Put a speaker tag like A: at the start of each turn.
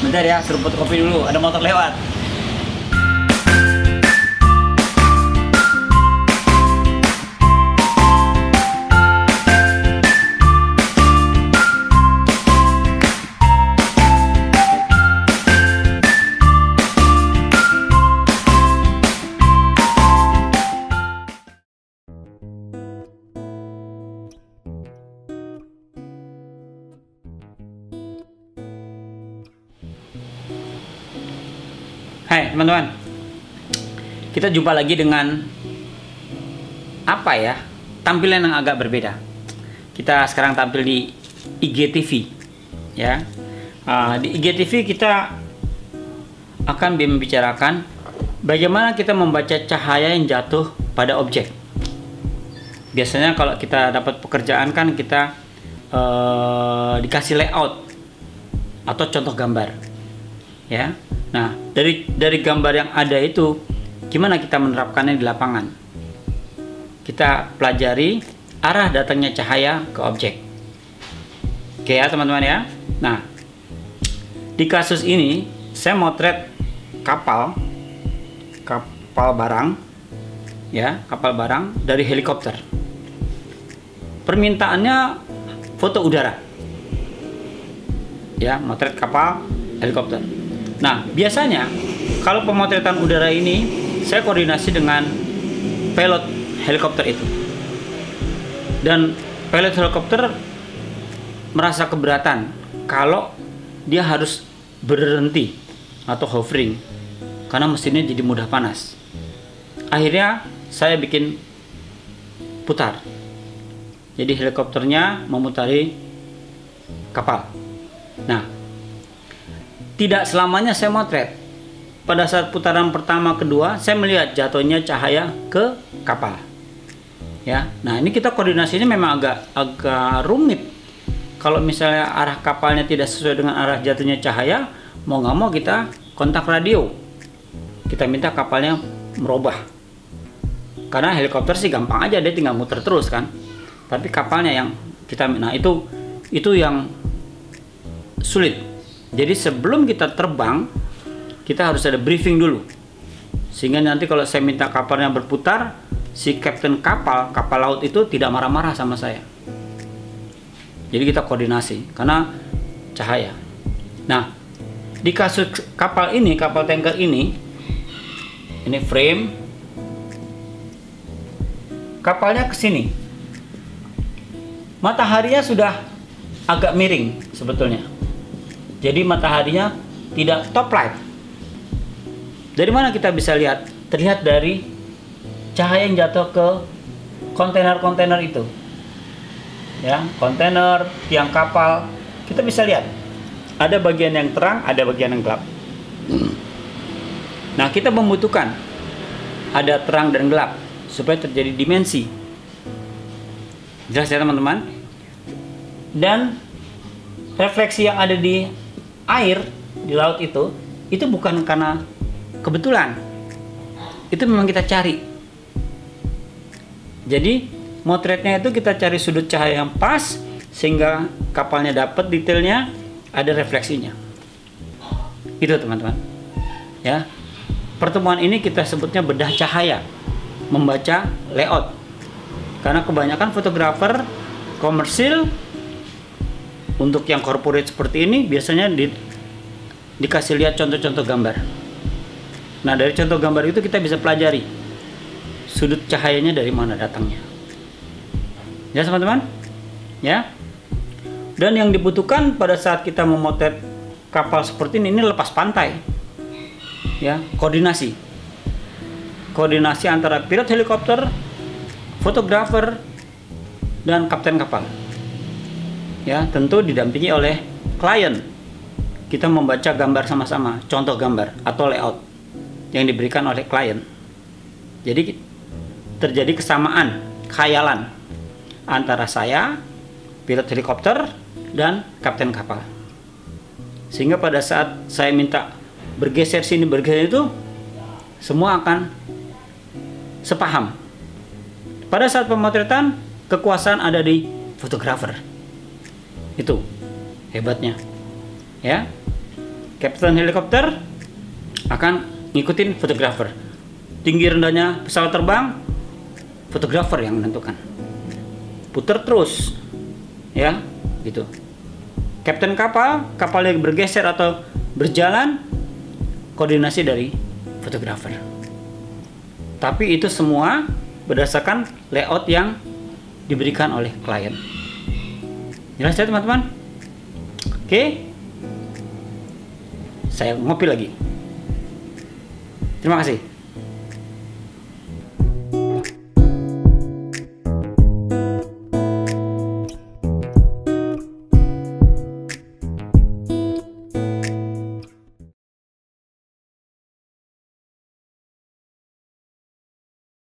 A: Bentar ya, suruh fotokopi dulu, ada motor lewat. Hai teman-teman, kita jumpa lagi dengan apa ya, tampilan yang agak berbeda. Kita sekarang tampil di IGTV ya. Di IGTV kita akan membicarakan bagaimana kita membaca cahaya yang jatuh pada objek. Biasanya kalau kita dapat pekerjaan kan kita dikasih layout atau contoh gambar ya. Nah, dari gambar yang ada itu, gimana kita menerapkannya di lapangan? Kita pelajari arah datangnya cahaya ke objek. Oke ya teman-teman ya. Nah, di kasus ini saya motret kapal barang ya, kapal barang dari helikopter. Permintaannya foto udara. Ya, motret kapal helikopter. Nah, biasanya kalau pemotretan udara ini saya koordinasi dengan pilot helikopter itu. Dan pilot helikopter merasa keberatan kalau dia harus berhenti atau hovering karena mesinnya jadi mudah panas. Akhirnya saya bikin putar. Jadi helikopternya memutari kapal. Nah, tidak selamanya saya motret. Pada saat putaran pertama kedua saya melihat jatuhnya cahaya ke kapal. Ya, nah ini kita koordinasinya memang agak rumit. Kalau misalnya arah kapalnya tidak sesuai dengan arah jatuhnya cahaya, mau nggak mau kita kontak radio. Kita minta kapalnya merubah. Karena helikopter sih gampang aja, dia tinggal muter terus kan. Tapi kapalnya yang kita, nah itu yang sulit. Jadi sebelum kita terbang, kita harus ada briefing dulu. Sehingga nanti kalau saya minta kapalnya berputar, si kapten kapal laut itu tidak marah-marah sama saya. Jadi kita koordinasi, karena cahaya. Nah, di kasus kapal ini, kapal tanker ini frame. Kapalnya ke sini. Mataharinya sudah agak miring sebetulnya. Jadi mataharinya tidak top light. Dari mana kita bisa lihat? Terlihat dari cahaya yang jatuh ke kontainer-kontainer itu. Ya, kontainer, tiang kapal, kita bisa lihat. Ada bagian yang terang, ada bagian yang gelap. Nah, kita membutuhkan ada terang dan gelap supaya terjadi dimensi. Jelas ya teman-teman? Dan refleksi yang ada di air di laut itu bukan karena kebetulan, itu memang kita cari. Jadi motretnya itu kita cari sudut cahaya yang pas sehingga kapalnya dapat detailnya, ada refleksinya. Itu teman-teman ya. Pertemuan ini kita sebutnya bedah cahaya, membaca layout. Karena kebanyakan fotografer komersil untuk yang corporate seperti ini biasanya dikasih lihat contoh-contoh gambar. Nah, dari contoh gambar itu kita bisa pelajari sudut cahayanya dari mana datangnya. Ya teman-teman? Ya. Dan yang dibutuhkan pada saat kita memotret kapal seperti ini lepas pantai. Ya, koordinasi. Koordinasi antara pilot helikopter, fotografer, dan kapten kapal. Ya, tentu didampingi oleh klien. Kita membaca gambar sama-sama, contoh gambar atau layout yang diberikan oleh klien. Jadi terjadi kesamaan khayalan antara saya, pilot helikopter, dan kapten kapal. Sehingga pada saat saya minta bergeser sini, bergeser itu, semua akan sepaham. Pada saat pemotretan, kekuasaan ada di fotografer. Itu hebatnya, ya. Kapten helikopter akan ngikutin fotografer. Tinggi rendahnya pesawat terbang, fotografer yang menentukan. Putar terus, ya, gitu. Kapten kapal yang bergeser atau berjalan, koordinasi dari fotografer. Tapi itu semua berdasarkan layout yang diberikan oleh klien. Jelas ya teman-teman? Oke. Saya ngopi lagi. Terima kasih.